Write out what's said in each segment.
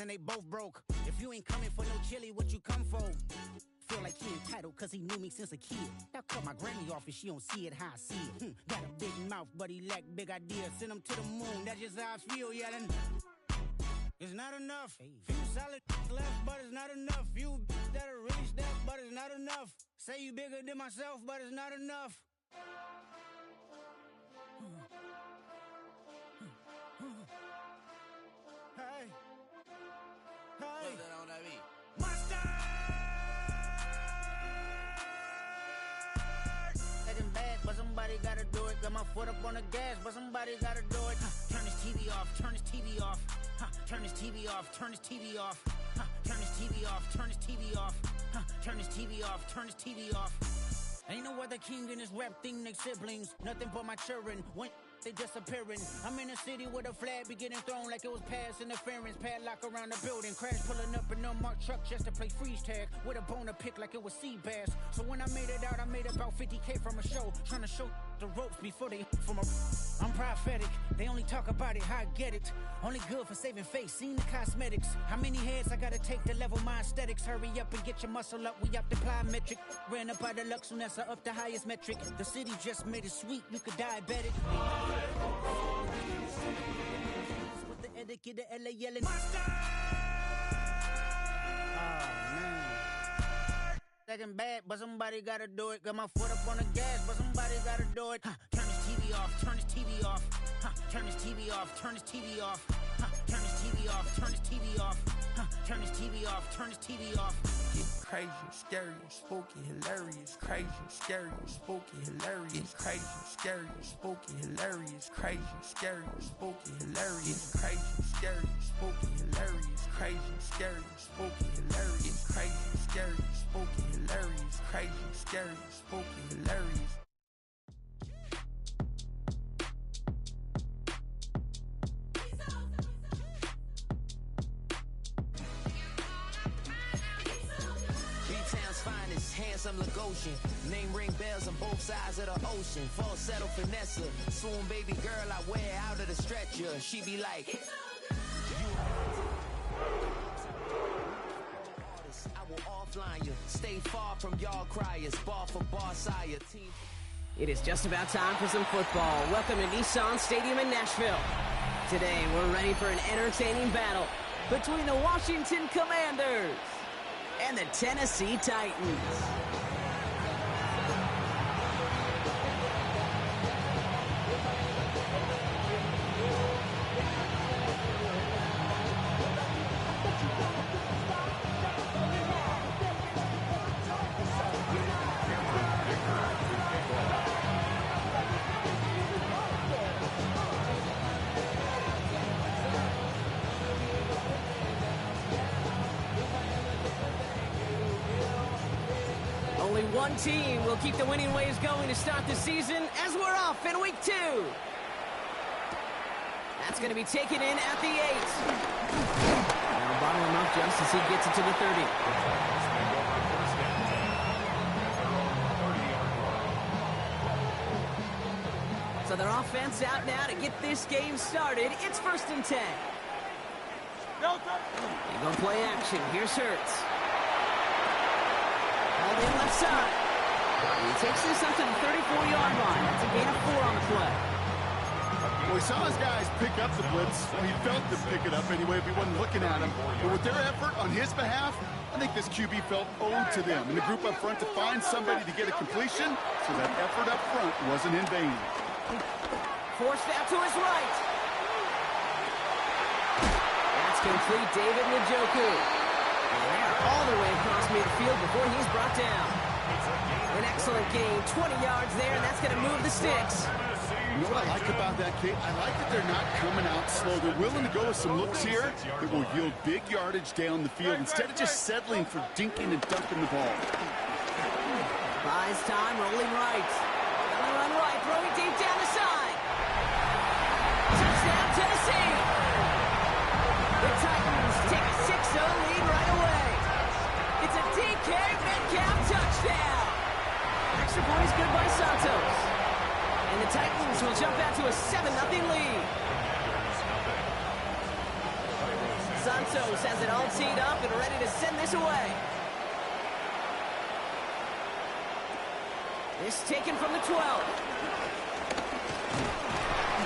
they both broke. If you ain't coming for no chili, what you come for? Feel like he entitled cause he knew me since a kid. Now cut my granny off and she don't see it how I see it. Got a big mouth, but he lack big ideas. Send him to the moon, that's just how I feel yelling. It's not enough. Few solid left, but it's not enough. Few that'll reach that, but it's not enough. Say you bigger than myself, but it's not enough. Hey. Hey. Mustard! Getting bad, but somebody gotta do it. Got my foot up on the gas, but somebody gotta do it. Turn this TV off, turn this TV off. Turn this TV off, turn this TV off. Turn this TV off, turn this TV off. Turn this TV off, turn this TV off. Ain't no other king in this rap thing, they siblings. Nothing but my children. When they disappearing. I'm in a city with a flag be getting thrown like it was pass interference. Padlock around the building. Crash pulling up an unmarked truck just to play freeze tag. With a bone to pick like it was sea bass. So when I made it out, I made about 50K from a show. Trying to show the ropes before they from a... I'm prophetic. They only talk about it, how I get it. Only good for saving face, seen the cosmetics. How many heads I gotta take to level my aesthetics? Hurry up and get your muscle up, we up the plyometric. Ran up out of luck, soon as I up the highest metric. The city just made it sweet, you could diabetic. With the etiquette, the LA yelling. Second bad, but somebody gotta do it. Got my foot up on the gas, but somebody gotta do it. Turn this TV off, turn this TV off. Turn this TV off, turn this TV off. Turn this TV off, turn this TV off. Turn this TV off, turn this TV off. It's crazy, scary, spooky, hilarious. Crazy, scary, spooky, hilarious. Crazy, scary, spooky, hilarious. Crazy, scary, spooky, hilarious. Crazy, scary, spooky, hilarious. Crazy, scary, spooky, hilarious. Crazy, scary, spooky, hilarious. Crazy, scary, spooky, hilarious. Handsome Lagosian, name ring bells on both sides of the ocean. Falsetto finesse, swoon baby girl I wear out of the stretcher. She be like, I will offline you, stay far from y'all criers, bar for bar sire team. It is just about time for some football. Welcome to Nissan Stadium in Nashville. Today we're ready for an entertaining battle between the Washington Commanders and the Tennessee Titans. Only one team will keep the winning ways going to start the season as we're off in week 2. That's going to be taken in at the 8. Now bottle him up just as he gets it to the 30. So their offense out now to get this game started. It's 1st and 10. They go play action. Here's Hurts. In left side. He takes this up to the 34-yard line. That's a gain of 4 on the play. Well, we saw his guys pick up the blitz. He felt them pick it up anyway if he wasn't looking at him. But with their effort on his behalf, I think this QB felt owed to them. And the group up front to find somebody to get a completion, so that effort up front wasn't in vain. Forced out to his right. That's complete. David Njoku. All the way across midfield before he's brought down. An excellent gain, 20 yards there, and that's going to move the sticks. You know what I like about that, Kate? I like that they're not coming out slow. They're willing to go with some looks here that will yield big yardage down the field instead of just settling for dinking and dunking the ball. Buys time, rolling right. Gonna run right, throwing deep down the side. Touchdown, Tennessee. The Titans take a 6-0 lead right away. It's a DK Metcalf touchdown. Extra point is good by Santos. And the Titans will jump out to a 7-0 lead. Santos has it all teed up and ready to send this away. This taken from the 12.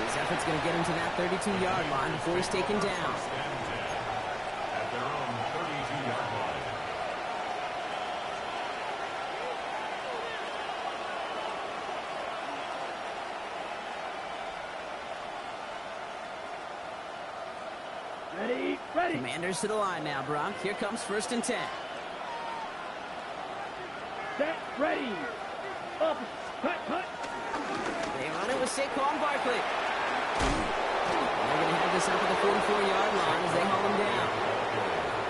His effort's going to get him to that 32-yard line before he's taken down. At their own 32-yard line. Ready. Commanders to the line now, Brock. Here comes 1st and 10. Set, ready. Up, cut. They run it with Saquon Barkley. They're going to have this up at the 44-yard line as they haul him down.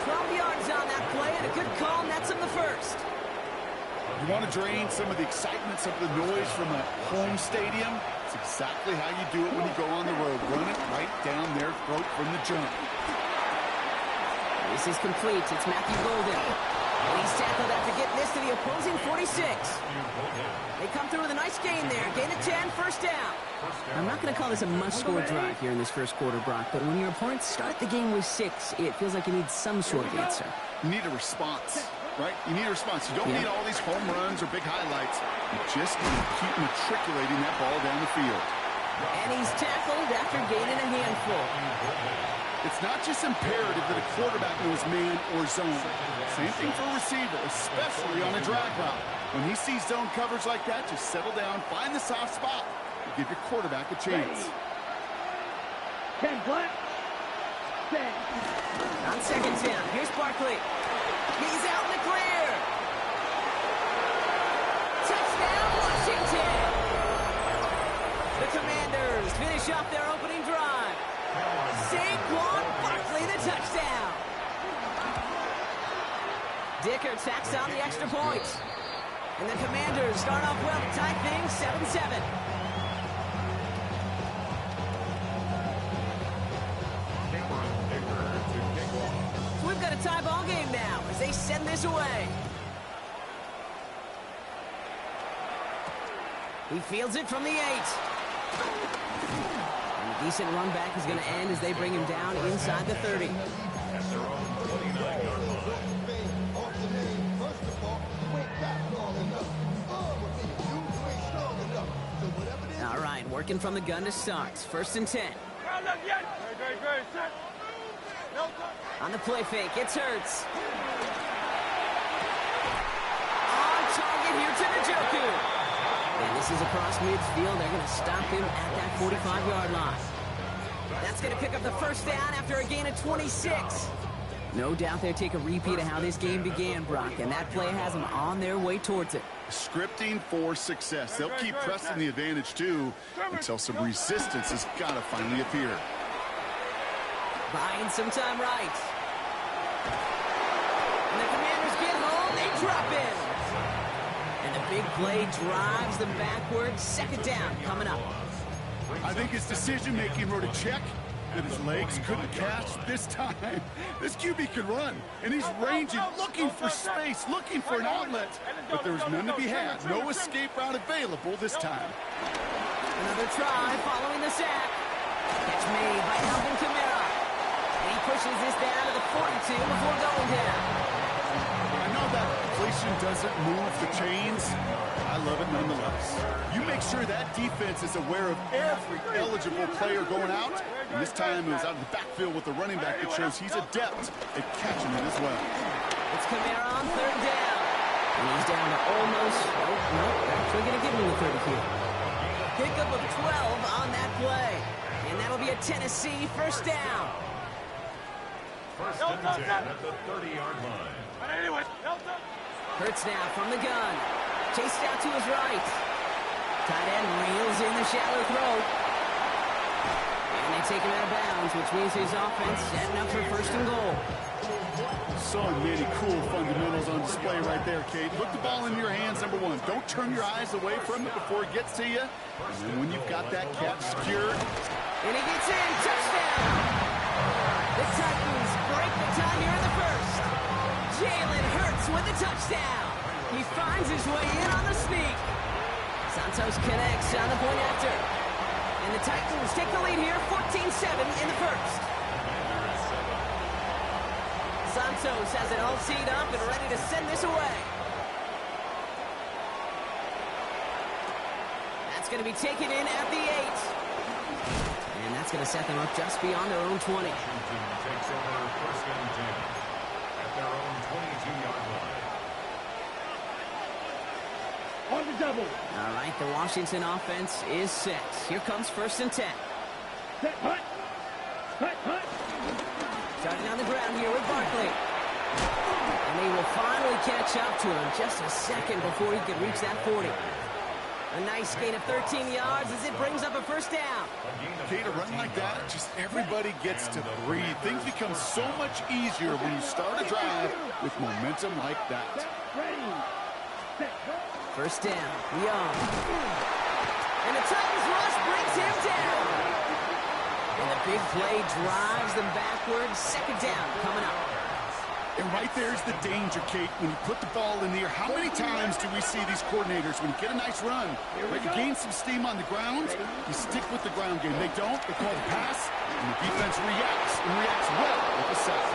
12 yards on that play, and a good call nets him the first. You want to drain some of the excitement, some of the noise from a home stadium? It's exactly how you do it when you go on the road. Run it right down their throat from the jump. This is complete. It's Matthew Golden. And he's tackled after getting this to the opposing 46. They come through with a nice gain there. Gain of 10, first down. I'm not going to call this a must-score drive here in this first quarter, Brock, but when your opponents start the game with 6, it feels like you need some sort of answer. You need a response, right? You need a response. You don't need all these home runs or big highlights. You just need to keep matriculating that ball down the field. And he's tackled after gaining a handful. It's not just imperative that a quarterback knows man or zone. Same thing for a receiver, especially on a drag route. When he sees zone coverage like that, just settle down, find the soft spot, and give your quarterback a chance. 10 flat. 10. On 2nd down, here's Barkley. He's out in the clear. Touchdown, Washington. The Commanders finish off their opening drive. Saquon Barkley, the touchdown. Dicker tacks on the extra point. And the Commanders start off well to tie things 7-7. So we've got a tie ball game now as they send this away. He fields it from the 8. And a decent run back is going to end as they bring him down inside the 30. At their own 29-yard line. All right, working from the gun to start. 1st and 10. On the play fake, it's Hurts. On target here to Njoku. And this is across midfield. They're going to stop him at that 45-yard line. That's going to pick up the first down after a gain of 26. No doubt they'll take a repeat of how this game began, Brock, and that play has them on their way towards it. Scripting for success. They'll keep pressing the advantage, too, until some resistance has got to finally appear. Buying some time right. And the Commanders get home. They drop in. And the big play drives them backwards. 2nd down coming up. I think his decision-making wrote a check that his legs couldn't catch this time. This QB can run, and he's ranging, looking for space, looking for an outlet. But there's none to be had. No escape route available this time. Another try following the sack. Catch made by Alvin Kamara. And he pushes this down to the 42 before going down. I know that inflation doesn't move the chains. I love it nonetheless. You make sure that defense is aware of every eligible player going out. And this time it was out of the backfield with the running back that shows he's adept at catching it as well. It's Kamara on 3rd down. And he's down to almost, no, actually going to give him the 30 here. Pickup of 12 on that play. And that'll be a Tennessee first down. 1st and 10 at the 30-yard line. Hurts now from the gun. Chased out to his right. Tight end reels in the shallow throw. And they take him out of bounds, which means his offense setting up for 1st and goal. So many cool fundamentals on display right there, Kate. Put the ball in your hands, number 1. Don't turn your eyes away from it before it gets to you. And then when you've got that catch secured. And he gets in. Touchdown. The Titans break the tie here in the first. Jalen Hurts with the touchdown. He finds his way in on the sneak. Santos connects on the point after. And the Titans take the lead here, 14-7 in the first. Santos has it all teed up and ready to send this away. That's going to be taken in at the 8. And that's going to set them up just beyond their own 20. Washington takes over 1st and 10 at their own 22-yard line. On the double. All right, the Washington offense is set. Here comes 1st and 10. Set, hut. Hut, hut. Starting on the ground here with Barkley. And they will finally catch up to him just a second before he can reach that 40. A nice gain of 13 yards as it brings up a 1st down. Okay, to run like that, just everybody gets to breathe. Things become so much easier when you start a drive with momentum like that. Ready. Set. 1st down, Young. And the Titans rush brings him down. And the big play drives them backwards. 2nd down coming up. And right there's the danger, Kate. When you put the ball in the air, how many times do we see these coordinators, when you get a nice run, right, you gain some steam on the ground, you stick with the ground game. They don't. They call the pass, and the defense reacts, and reacts well with the sack.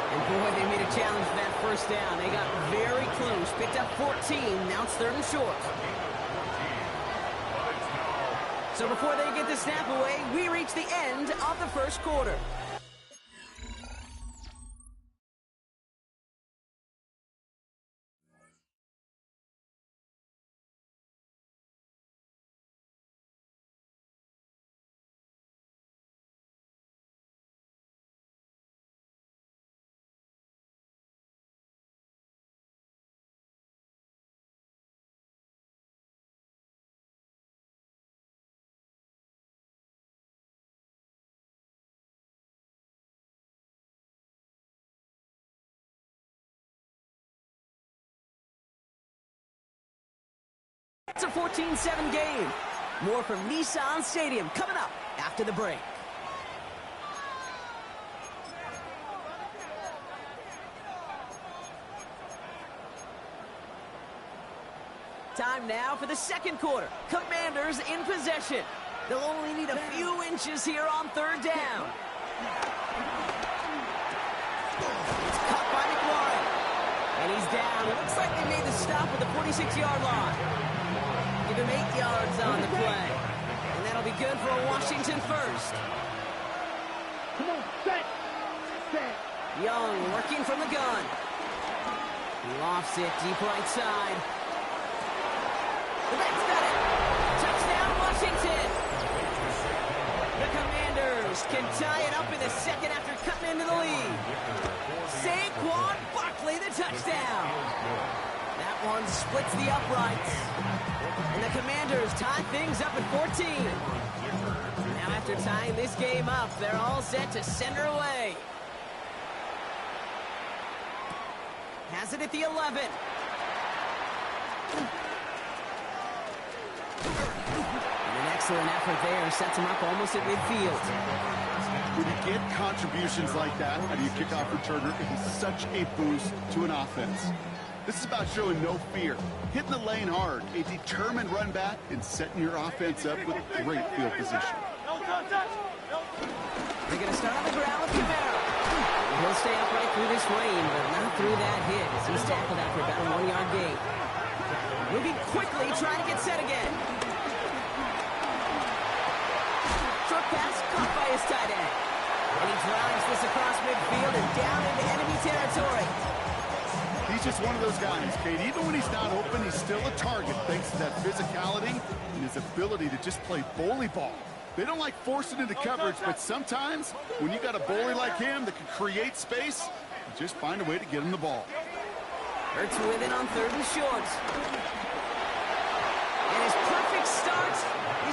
And boy, they made a challenge for that 1st down. They got very close. Picked up 14. Now it's 3rd and short. So before they get the snap away, we reach the end of the 1st quarter. It's a 14-7 game. More from Nissan Stadium coming up after the break. Time now for the 2nd quarter. Commanders in possession. They'll only need a few inches here on 3rd down. It's caught by McLaurin. And he's down. It looks like they made the stop at the 46-yard line. Give him 8 yards on the play. And that'll be good for a Washington 1st. Come on, set. Set. Young working from the gun. He lofts it deep right side. That's got it. Touchdown, Washington. The Commanders can tie it up in the 2nd after cutting into the lead. Saquon Barkley, the touchdown. That one splits the uprights. And the Commanders tie things up at 14. Now after tying this game up, they're all set to send her away. Has it at the 11. And an excellent effort there sets him up almost at midfield. When you get contributions like that out of your kickoff returner, it is such a boost to an offense. This is about showing no fear, hitting the lane hard, a determined run back, and setting your offense up with great field position. They're going to start on the ground with Camaro. He'll stay upright through this rain, but not through that hit as he's tackled after about a 1-yard gain. Moving quickly, trying to get set again. Short pass caught by his tight end. And he drives this across midfield and down into enemy territory. He's just one of those guys, Kate. Even when he's not open, he's still a target thanks to that physicality and his ability to just play bully ball. They don't like forcing into coverage, but sometimes when you got a bully like him that can create space, you just find a way to get him the ball. Hurts with it on 3rd and short. And his perfect start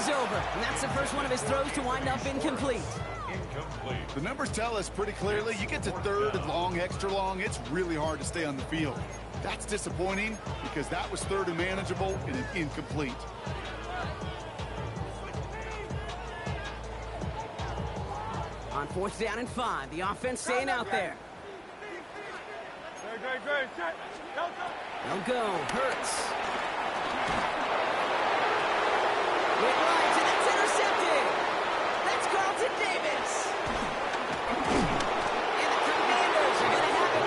is over. And that's the first one of his throws to wind up incomplete. Incomplete. The numbers tell us pretty clearly, you get to 3rd and long, extra long, it's really hard to stay on the field. That's disappointing because that was 3rd and manageable and an incomplete. On 4th down and 5, the offense staying out there. Great. They'll go. Hurts. With right, and that's intercepted. That's Carlton Davis. And the Commanders are going to have it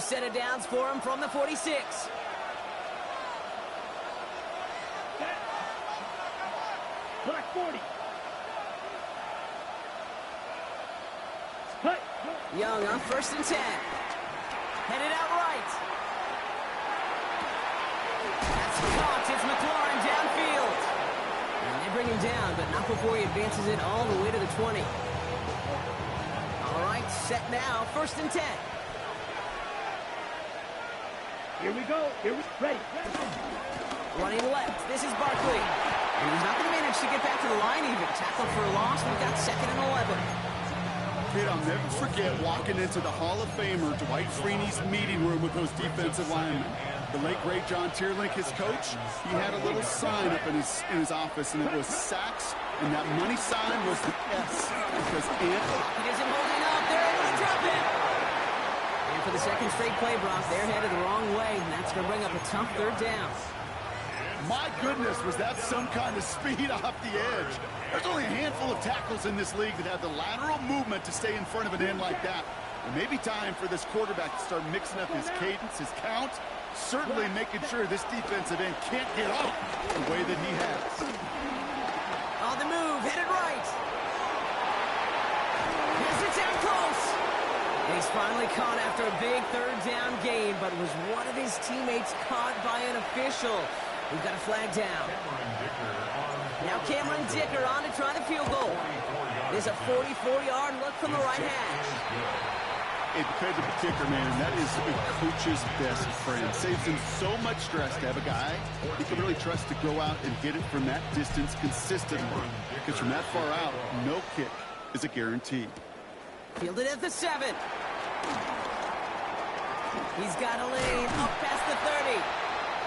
set of downs for him from the 46. Black 40. Cut. Young on 1st and 10. Headed out right. That's caught. It's McLaurin downfield. And they bring him down, but not before he advances it all the way to the 20. All right, set now. 1st and 10. Here we go. Ready. Running left. This is Barkley. And he's not going to manage to get back to the line even. Tackle for a loss. We've got 2nd and 11. Kid, I'll never forget walking into the Hall of Famer Dwight Freeney's meeting room with those defensive linemen. The late, great John Tierlink, his coach, he had a little sign up in his office, and it was sacks, and that money sign was the S. Because He isn't holding up. They're able to drop it. And for the 2nd straight play, Brock, they're headed the wrong way, and that's going to bring up a tough 3rd down. My goodness, was that some kind of speed off the edge. There's only a handful of tackles in this league that have the lateral movement to stay in front of an end like that. It may be time for this quarterback to start mixing up his cadence, his count, certainly making sure this defensive end can't get off the way that he has. On the move, headed right. Yes, it's out close. And he's finally caught after a big 3rd down gain, but was one of his teammates caught by an official. We've got a flag down. Now Cameron Dicker on to try the field goal. There's a 44-yard look from the right hash. It depends on the kicker, man. That is a coach's best friend. Saves him so much stress to have a guy he can really trust to go out and get it from that distance consistently. Because from that far out, no kick is a guarantee. Fielded at the 7. He's got a lane up past the 30.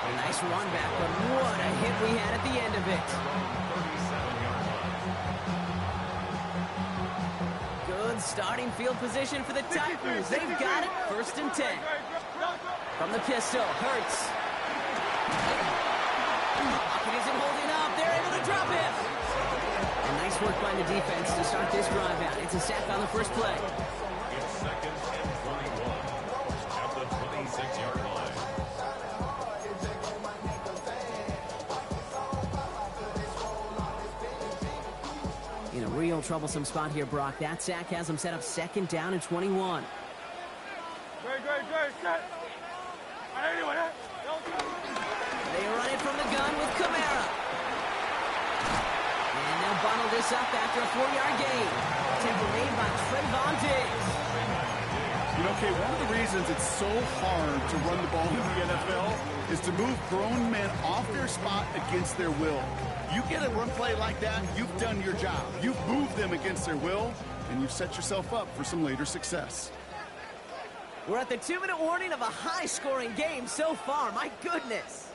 A nice run back, but what a hit we had at the end of it. Good starting field position for the Titans. They've got it. 1st and 10. From the pistol, Hurts. It isn't holding up. They're able to drop him. And nice work by the defense to start this drive out. It's a sack on the first play. It's 2nd and 21 at the 26-yard line. In a real troublesome spot here, Brock. That sack has him set up 2nd down and 21. They run it from the gun with Kamara. And they'll bundle this up after a 4-yard gain. Temple made by Trayvon Diggs. You know, Kay, one of the reasons it's so hard to run the ball in the NFL is to move grown men off their spot against their will. You get a run play like that, you've done your job. You've moved them against their will, and you've set yourself up for some later success. We're at the 2-minute warning of a high-scoring game so far. My goodness.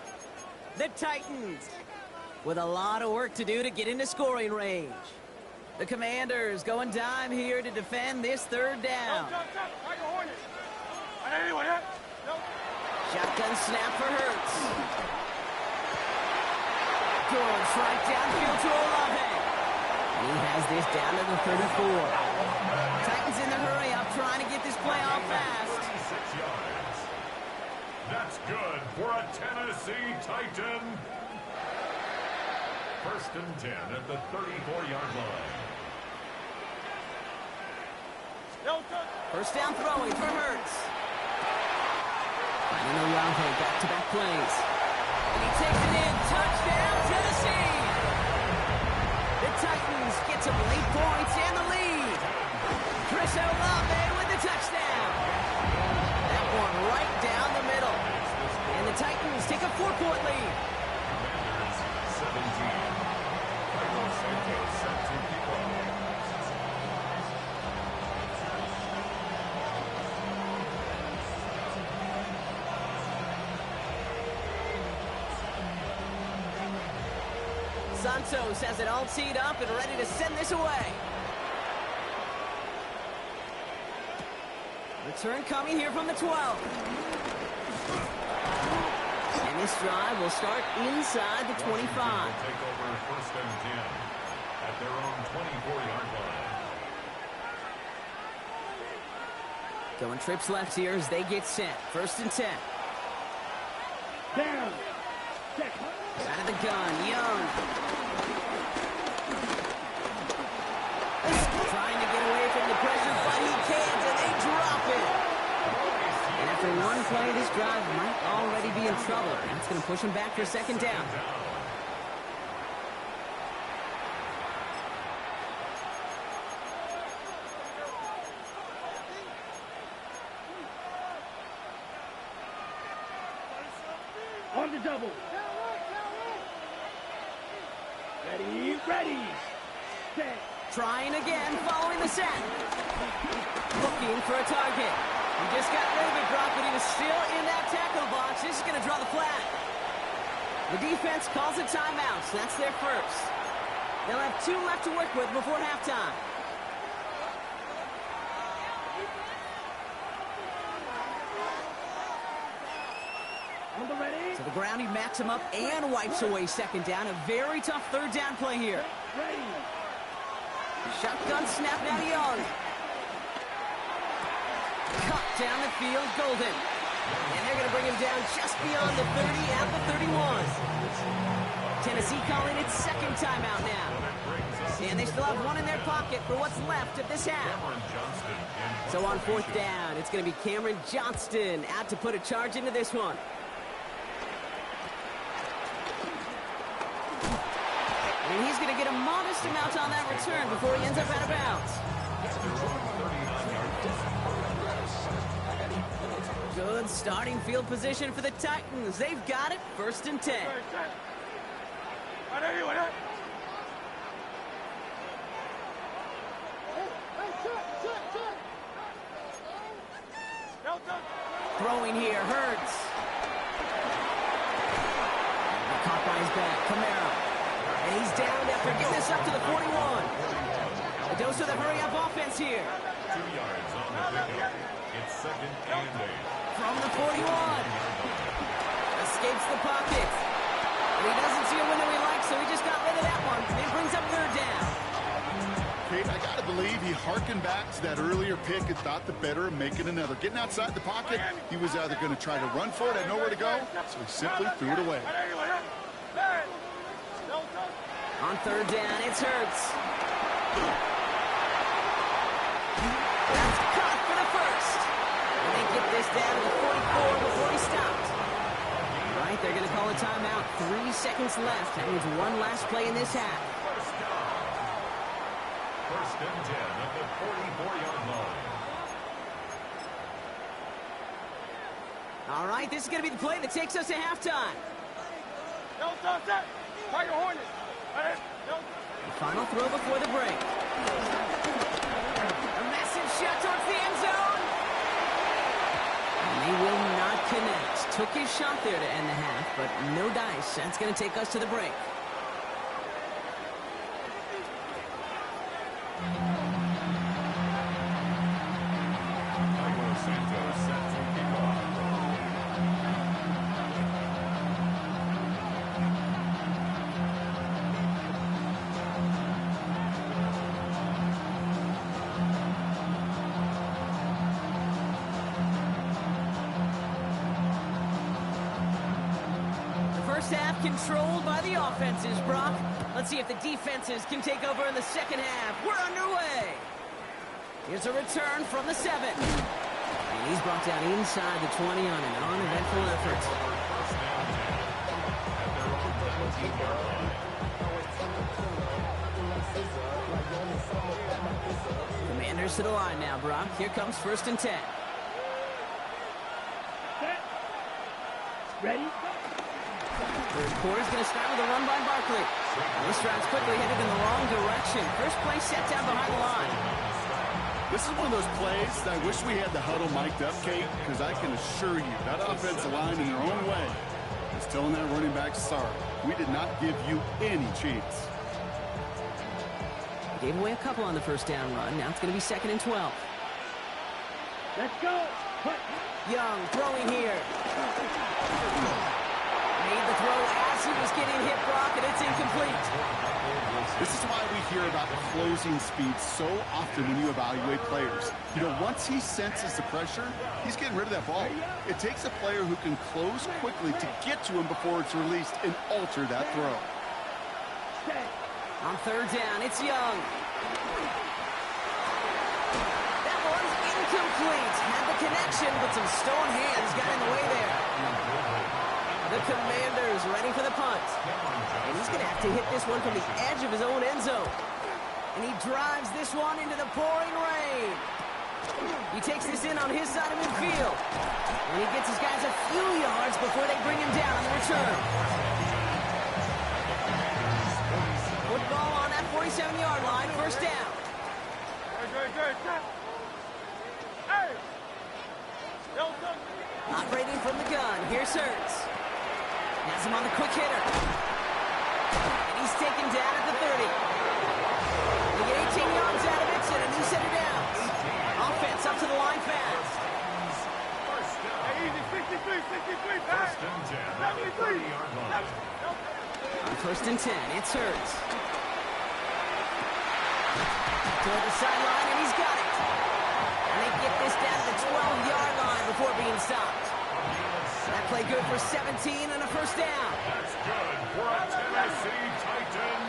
The Titans with a lot of work to do to get into scoring range. The Commanders going dime here to defend this 3rd down. Shotgun snap for Hurts. Good strike downfield to Olave. And he has this down to the 34. Titans in the hurry up, trying to get this play off fast. 36 yards. That's good for a Tennessee Titan. 1st and 10 at the 34-yard line. 1st down throwing for Hurts. Finding Olave, back-to-back plays. And he takes it in. Touchdown, Tennessee! The Titans get some late points and the lead. Chris Olave with the touchdown. That one right down the middle. And the Titans take a 4-point lead. 17. Carlos Santos set to keep up. Santos has it all teed up and ready to send this away. Return coming here from the 12. And this drive will start inside the 25. Take over 1st and 10 at their own 24-yard line. Going trips left here as they get set. 1st and 10. Down. Check. Out of the gun, Young. Trying to get away from the pressure, but he can't, and they drop it. And after one play, this drive might already be in trouble. That's going to push him back for 2nd down. On the double. Ready, ready. Set. Trying again, following the set. Looking for a target. He just got rid of it, Brock, but he was still in that tackle box. This is going to draw the flag. The defense calls a timeout. So that's their first. They'll have 2 left to work with before halftime. On the ready. To the ground, he backs him up and wipes away 2nd down. A very tough 3rd down play here. Ready. Shotgun snap now, Young. Cut down the field, Golden. And they're going to bring him down just beyond the 30 at the 31. Tennessee calling its 2nd timeout now. And they still have 1 in their pocket for what's left of this half. So on 4th down, it's going to be Cameron Johnston out to put a charge into this one. And he's going to get a modest amount on that return before he ends up out of bounds. Good starting field position for the Titans. They've got it, 1st and 10. Throwing here, Hurts. Caught by his back, Camaro. And he's down after getting this up to the 41. A dose of the hurry-up offense here. 2 yards on the pickup. It's 2nd and 8. From the 41. Escapes the pocket. And he doesn't see a window he likes, so he just got rid of that one. And it brings up 3rd down. Kate, I gotta believe he harkened back to that earlier pick and thought the better of making another. Getting outside the pocket, he was either going to try to run for it, had nowhere to go, so he simply threw it away. On 3rd down, it's Hurts. That's caught for the 1st. And they get this down to the 44 before he stopped. All right, they're going to call a timeout. 3 seconds left. That means 1 last play in this half. 1st and 10 at the 44-yard line. All right, this is going to be the play that takes us to halftime. The final throw before the break. A massive shot towards the end zone. And they will not connect. Took his shot there to end the half, but no dice. That's going to take us to the break. First half controlled by the offenses, Brock. Let's see if the defenses can take over in the 2nd half. We're underway. Here's a return from the 7. And he's brought down inside the 20 on an uneventful effort. Commanders to the line now, Brock. Here comes 1st and 10. Set. Ready. Third quarter's going to start with a run by Barkley. This drive's quickly headed in the wrong direction. First play set down behind the line. This is one of those plays that I wish we had the huddle mic'd up, Kate, because I can assure you that offensive line in their own way is telling that running back, sorry, we did not give you any chance. Gave away a couple on the 1st down run. Now it's going to be 2nd and 12. Let's go. Put. Young throwing here. Made the throw as he was getting hit, Brock, and it's It's incomplete. This is why we hear about closing speed so often when you evaluate players. You know, once he senses the pressure, he's getting rid of that ball. It takes a player who can close quickly to get to him before it's released and alter that throw. On third down, it's Young. That one's incomplete. Had the connection, but some stone hands got in the way there. The Commanders ready for the punt. And he's going to have to hit this one from the edge of his own end zone. And he drives this one into the pouring rain. He takes this in on his side of midfield. And he gets his guys a few yards before they bring him down on the return. Football on that 47-yard line, first down. Operating from the gun, here's Hurts. Has him on the quick hitter. And he's taken down at the 30. We get 18 yards out of it and a new set of downs. Offense up to the line fast. First and 10 at the 30-yard line. On first and 10, it's Hurts. Toward the sideline, and he's got it. And they get this down to the 12-yard line before being stopped. That play good for 17 and a first down. That's good for a Tennessee Titan.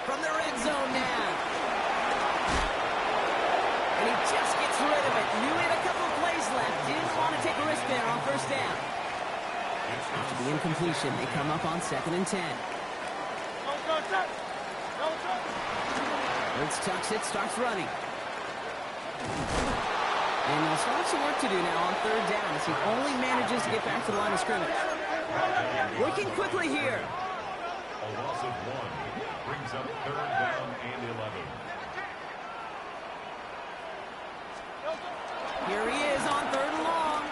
From the red zone now. And he just gets rid of it. Knew he had a couple of plays left. Didn't want to take a risk there on first down. After the incompletion, they come up on 2nd and 10. Hurts tucks it, starts running. And he'll start some work to do now on third down as he only manages to get back to the line of scrimmage. Working quickly here. A loss of 1 brings up third down and 11. Here he is on third and long.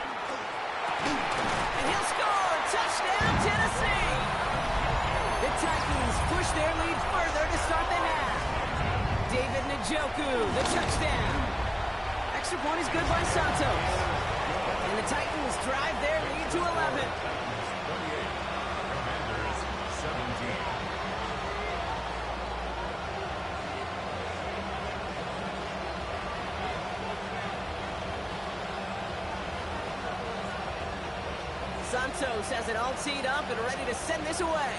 And he'll score! Touchdown, Tennessee! The Titans push their lead further to start the half. David Njoku, the touchdown. Extra point is good by Santos. And the Titans drive their lead to 11. 28. Commanders 17. Santos has it all teed up and ready to send this away.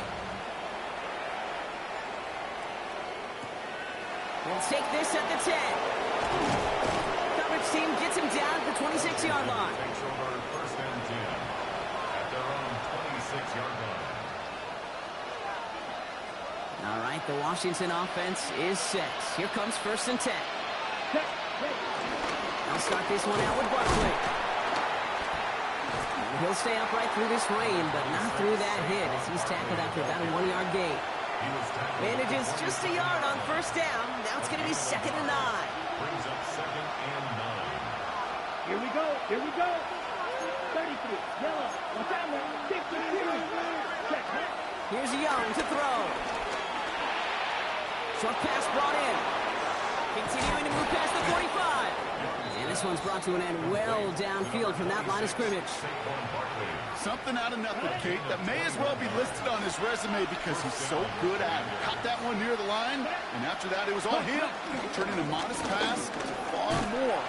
We'll take this at the 10. Coverage team gets him down at the 26-yard line. Takes over first and 10 at their own 26-yard line. All right, the Washington offense is set. Here comes first and 10. I'll start this one out with Barkley. He'll stay upright through this rain, but not through that hit as he's tackled after about a 1-yard gain. Manages just a yard on first down. Now it's going to be 2nd and 9. Brings up 2nd and 9. Here we go. 33. Yellow. What's that now? 63. Check. Here's Young to throw. Short pass brought in. Continuing to move past the 45. And this one's brought to an end well downfield from that line of scrimmage. Something out of nothing, Kate, that may as well be listed on his resume because he's so good at it. Caught that one near the line, and after that it was all him, turning a modest pass to far more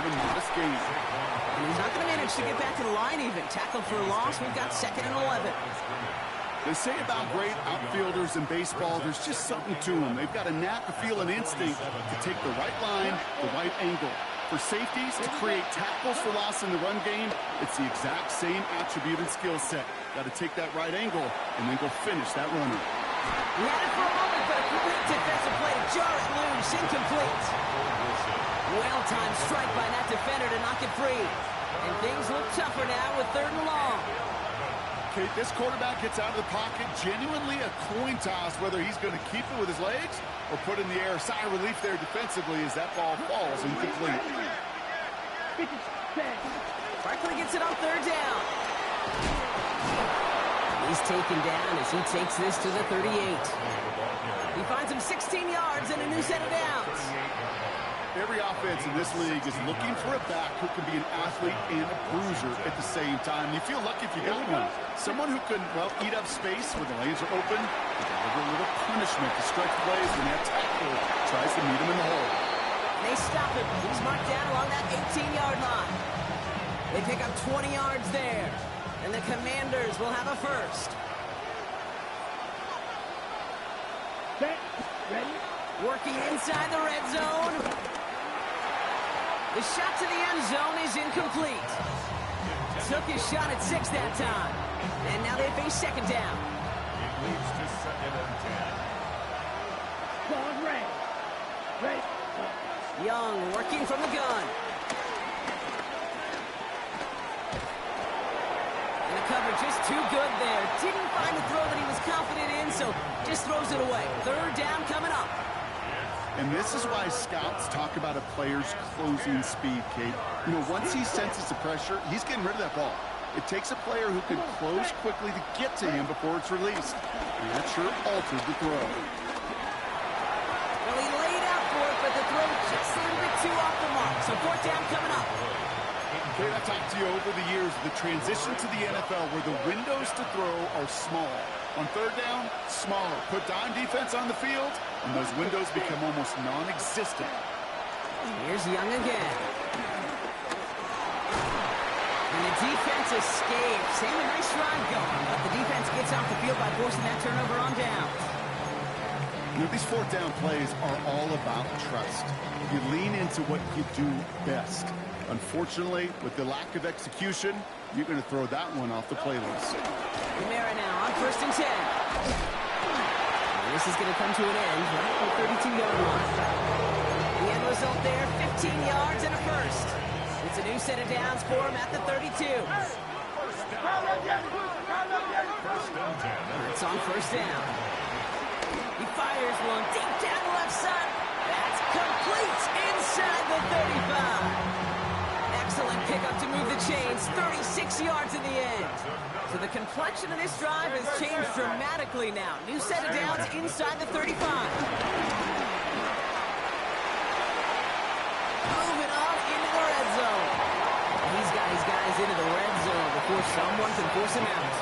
than a modest gain. And he's not going to manage to get back to the line even. Tackled for a loss, we've got 2nd and 11. They say about great outfielders in baseball, there's just something to them. They've got a knack, a feel, an instinct to take the right line, the right angle. For safeties, to create tackles for loss in the run game, it's the exact same attribute and skill set. Got to take that right angle and then go finish that runner. He had it for a moment, but a quick defensive play to jar it loose, incomplete. Well-timed strike by that defender to knock it free. And things look tougher now with 3rd and long. Kate, this quarterback gets out of the pocket, genuinely a coin toss whether he's going to keep it with his legs or put in the air. Sigh of relief there defensively as that ball falls incomplete. Barkley gets it on 3rd down. He's taken down as he takes this to the 38. He finds him 16 yards and a new set of downs. Every offense in this league is looking for a back who can be an athlete and a bruiser at the same time. You feel lucky if you got one. Someone who can, well, eat up space when the lanes are open, and deliver a little punishment to stretch plays when that tackle tries to meet him in the hole. They stop him. He's marked down along that 18-yard line. They pick up 20 yards there, and the Commanders will have a first. Set. Ready. Working inside the red zone. The shot to the end zone is incomplete. Took his shot at 6 that time. And now they face second down. It leads to 2nd and 10. Ball ready. Ready. Young working from the gun. And the coverage just too good there. Didn't find the throw that he was confident in, so just throws it away. Third down coming up. And this is why scouts talk about a player's closing speed, Kate. You know, once he senses the pressure, he's getting rid of that ball. It takes a player who can close quickly to get to him before it's released. And that sure altered the throw. Well, he laid out for it, but the throw just a little bit too off the mark. So fourth down coming up. Kate, I've talked to you over the years, the transition to the NFL where the windows to throw are small. On third down, smaller. Put dime defense on the field, and those windows become almost non-existent. Here's Young again. And the defense escapes. They have a nice run going, but the defense gets off the field by forcing that turnover on downs. You know, these fourth down plays are all about trust. You lean into what you do best. Unfortunately, with the lack of execution, you're going to throw that one off the playlist. Kamara now on 1st and 10. And this is going to come to an end right at the 32-yard line. The end result there, 15 yards and a first. It's a new set of downs for him at the 32. It's on 1st down. He fires one deep down the left side. That's complete inside the 35. Excellent pickup to move the chains. 36 yards in the end. So the complexion of this drive has changed dramatically now. New set of downs inside the 35. Moving on into the red zone. He's got his guys into the red zone before someone can force him out.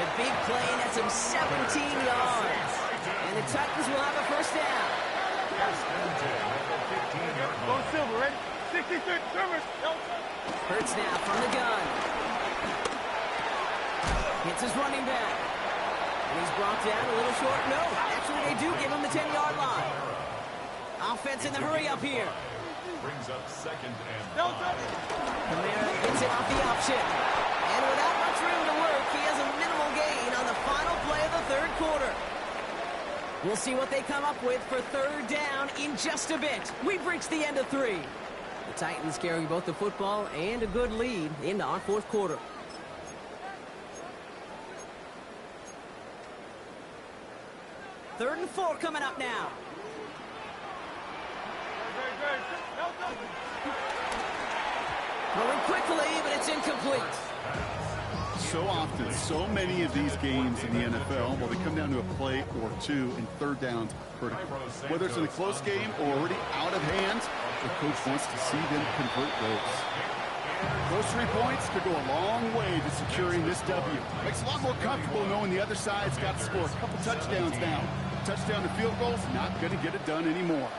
The big play nets him 17 yards. And the Titans will have a first down. Go Silver. Ready. 66. Silver. Hurts now from the gun. Hits his running back. And he's brought down a little short. No, actually they do give him the 10-yard line. Offense in the hurry up here. Brings up 2nd and 5. Kamara gets it off the option. And without much room to work, he has a minimal gain on the final play of the third quarter. We'll see what they come up with for third down in just a bit. We've reached the end of 3. The Titans carry both the football and a good lead into our fourth quarter. Third and 4 coming up now. Going quickly, but it's incomplete. So often, so many of these games in the NFL, well, they come down to a play or two, and third downs hurt. Whether it's in a close game or already out of hand, the coach wants to see them convert those. Those 3 points could go a long way to securing this W. Makes it a lot more comfortable knowing the other side's got to score a couple touchdowns now. Touchdown to field goals, not going to get it done anymore.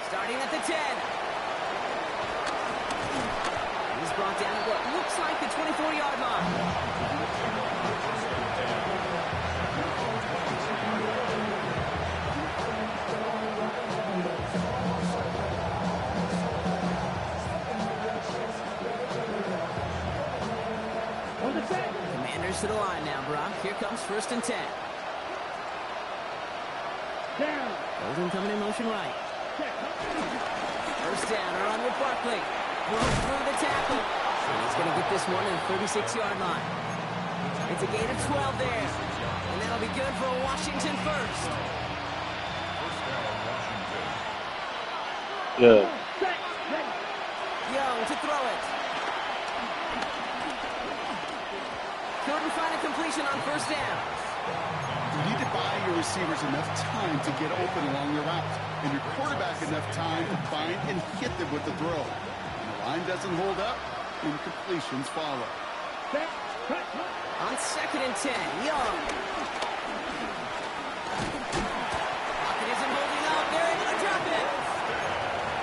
Starting at the 10. He's brought down at what looks like the 24-yard line. Commanders to the line now, Brock. Here comes 1st and 10. Down. Golden coming in motion right. First down, a run with Barkley. Broke through the tackle. And he's going to get this one at the 36-yard line. It's a gain of 12 there. And that'll be good for a Washington first. Good. Young to throw it. Couldn't find a completion on first down. You need to buy your receivers enough time to get open along their route, and your quarterback enough time to find and hit them with the throw. When the line doesn't hold up, incompletions follow. On 2nd and 10, Young. Pocket isn't holding up. They're able to drop it.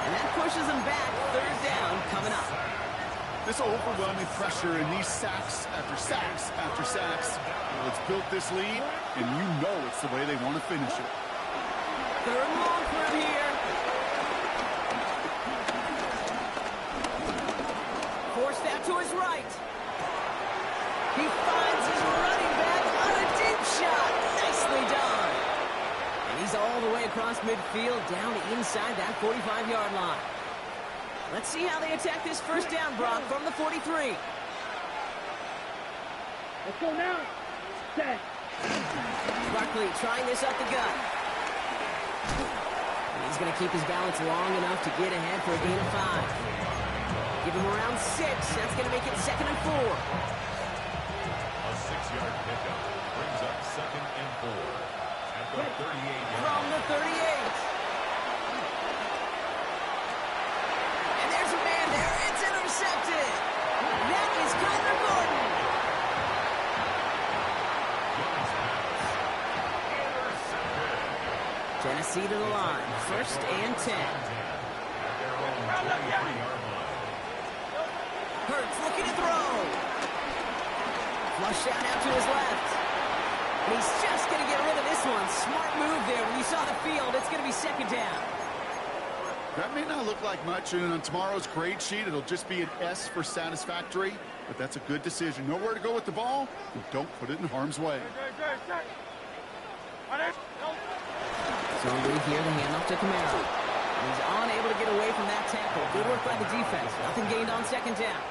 And that pushes them back. 3rd down coming up. This overwhelming pressure and these sacks after sacks after sacks, well, it's built this lead, and you know it's the way they want to finish it. 3rd and long for him here. Forced out to his right. He finds his running back on a deep shot. Nicely done. And he's all the way across midfield down inside that 45-yard line. Let's see how they attack this 1st down, Brock, from the 43. Let's go now. Set. Barkley trying this up the gut. And he's going to keep his balance long enough to get ahead for a gain of 5. Give him around 6. That's going to make it 2nd and 4. A 6-yard pickup brings up 2nd and 4 at the 38. From the 38. And there's a man there. It's intercepted. That is Connor Gordon. Tennessee to the line. 1st and 10. Hurts looking to throw. Flush out to his left. And he's just going to get rid of this one. Smart move there. When you saw the field, it's going to be 2nd down. That may not look like much, and on tomorrow's grade sheet, it'll just be an S for satisfactory, but that's a good decision. Know where to go with the ball, and don't put it in harm's way. So we hear the handoff to Camaro. He's unable to get away from that tackle. Good work by the defense. Nothing gained on 2nd down.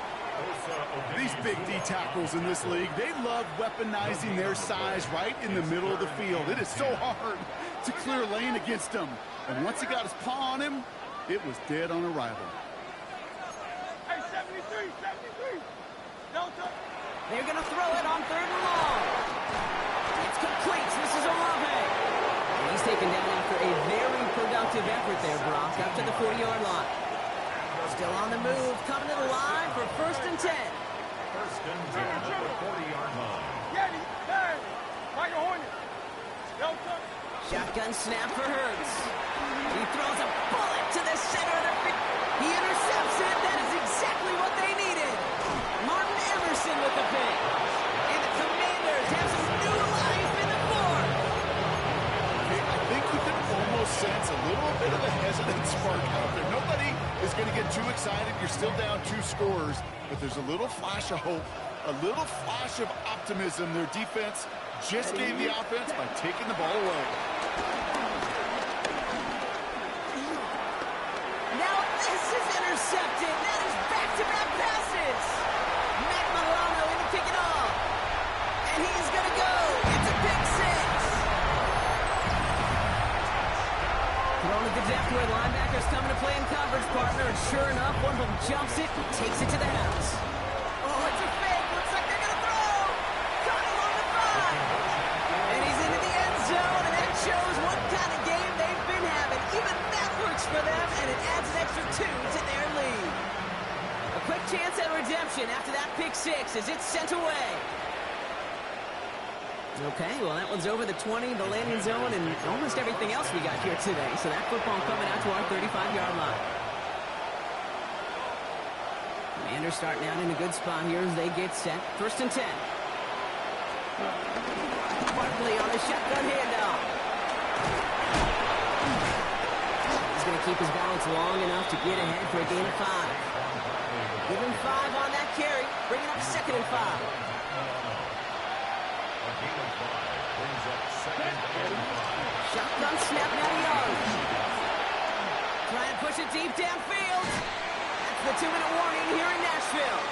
These big D tackles in this league, they love weaponizing their size right in the middle of the field. It is so hard to clear lane against them. And once he got his paw on him, it was dead on arrival. Hey, 73, 73. Delta. They're going to throw it on 3rd and long. It's complete. This is Olave. And he's taken down after a very productive effort there, Brock, up to the 40-yard line. Still on the move, coming to the line for 1st and 10. 1st and 10 at the 40-yard line. Yeti, hey, Tiger Hornet. Delta. Shotgun snap for Hurts. He throws a bullet to the center of the field. He intercepts it. That is exactly what they needed. Martin Emerson with the pick. And the Commanders have some new life in the 4th. I think you can almost sense a little bit of a hesitant spark out there. Nobody is going to get too excited. You're still down 2 scores, but there's a little flash of hope, a little flash of optimism. Their defense just gave the offense by taking the ball away. Now this is intercepted. That is back-to-back passes. Matt Milano in to pick it off. And he's going to go. It's a pick 6. Thrown at the depth where linebackers coming to play in coverage, partner. And sure enough, one of them jumps it and takes it to the house. Oh, it's a fake. Looks like they're going to throw. Caught along the 5. And he's into the end zone, and that shows what kind of game they've been having. Even that works for them, and it adds an extra 2 to their lead. A quick chance at redemption after that pick 6 as it's sent away. Okay, well, that one's over the 20, the landing zone, and almost everything else we got here today. So that football coming out to our 35-yard line. Commanders starting out in a good spot here as they get set. 1st and 10. Barkley on the shotgun handoff. He's going to keep his balance long enough to get ahead for a gain of 5. Give him 5 on that carry, bringing up 2nd and 5. Shotgun snap now to Young. Trying to push it deep downfield. That's the 2-minute warning here in Nashville.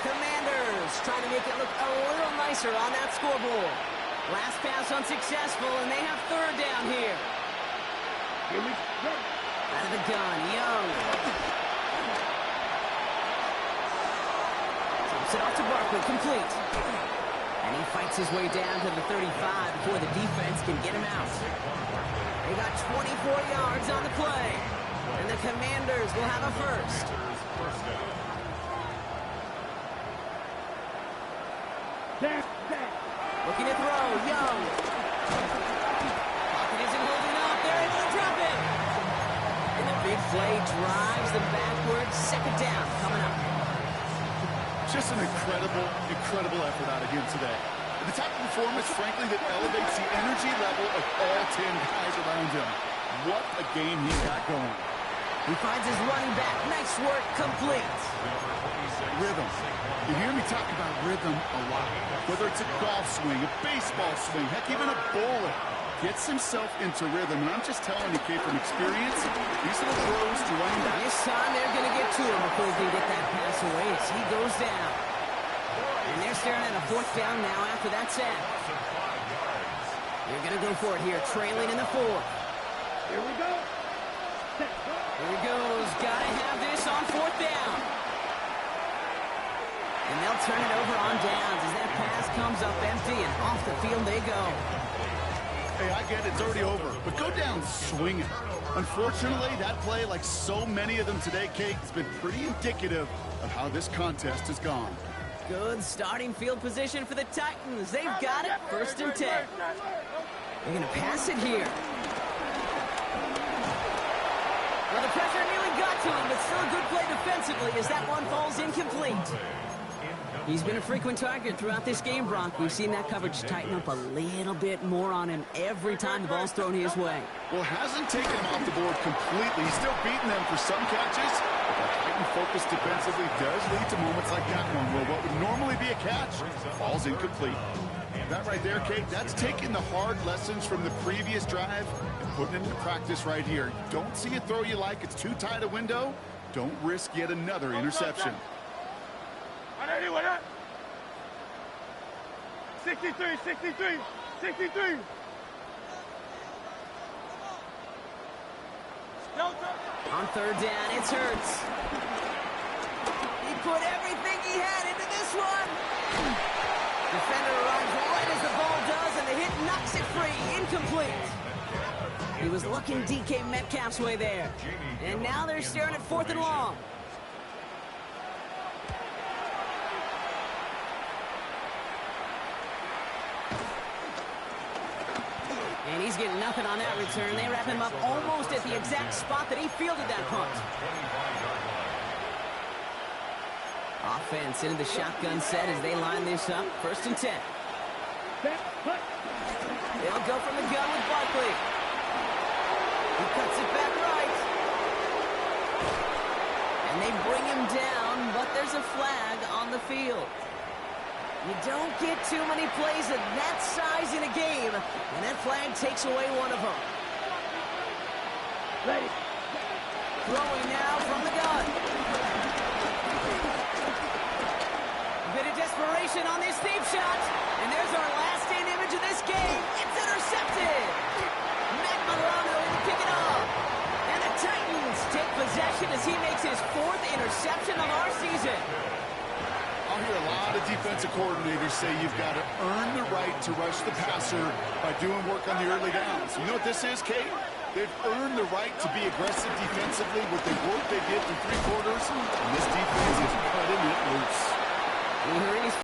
Commanders trying to make it look a little nicer on that scoreboard. Last pass unsuccessful, and they have 3rd down here. Out of the gun, Young. Drops it off to Barkley, complete. And he fights his way down to the 35 before the defense can get him out. They got 24 yards on the play. And the Commanders will have a first. Looking to throw, Young. Pocket isn't holding up. They're able to drop it. And the big play drives them backwards. Second down coming up. Just an incredible effort out of him today. The type of performance, frankly, that elevates the energy level of all 10 guys around him. What a game he's got going. He finds his running back. Nice work, complete. Rhythm. You hear me talk about rhythm a lot. Whether it's a golf swing, a baseball swing, heck, even a bowler. Gets himself into rhythm, and I'm just telling you, Kate, from experience, these little throws to running back. This time they're going to get to him before they get that pass away as he goes down. And they're staring at a fourth down now after that sack. They're going to go for it here, trailing in the fourth. Here we go. Here he goes. Got to have this on fourth down. And they'll turn it over on downs as that pass comes up empty, and off the field they go. Hey, I get it, it's already over, but go down swinging. Unfortunately, that play, like so many of them today, Kate, has been pretty indicative of how this contest has gone. Good starting field position for the Titans. They've got it, 1st and 10. They're going to pass it here. Well, the pressure nearly got to him, but still a good play defensively as that one falls incomplete. He's been a frequent target throughout this game, Brock. We've seen that coverage tighten up a little bit more on him every time the ball's thrown his way. Well, hasn't taken him off the board completely. He's still beating them for some catches, but that heightened focus defensively does lead to moments like that one, where what would normally be a catch falls incomplete. That right there, Kate, that's taking the hard lessons from the previous drive and putting it into practice right here. Don't see a throw you like, it's too tight a window. Don't risk yet another interception. 63, 63, 63. On third down, it's Hurts. He put everything he had into this one. Defender arrives right as the ball does, and the hit knocks it free. Incomplete. He was looking DK Metcalf's way there. And now they're staring at 4th and long. And he's getting nothing on that return. They wrap him up almost at the exact spot that he fielded that punt. Offense into the shotgun set as they line this up. 1st and 10. They'll go from the gun with Barkley. He cuts it back right. And they bring him down, but there's a flag on the field. You don't get too many plays of that size in a game, and that flag takes away one of them. Ready. Throwing now from the gun. A bit of desperation on this deep shot, and there's our last-stand image of this game. It's intercepted. Matt Milano in to pick it up. And the Titans take possession as he makes his 4th interception of our season. I'll hear a lot of defensive coordinators say you've got to earn the right to rush the passer by doing work on the early downs. You know what this is, Kate? They've earned the right to be aggressive defensively with the work they did in 3 quarters, and this defense is cutting it loose.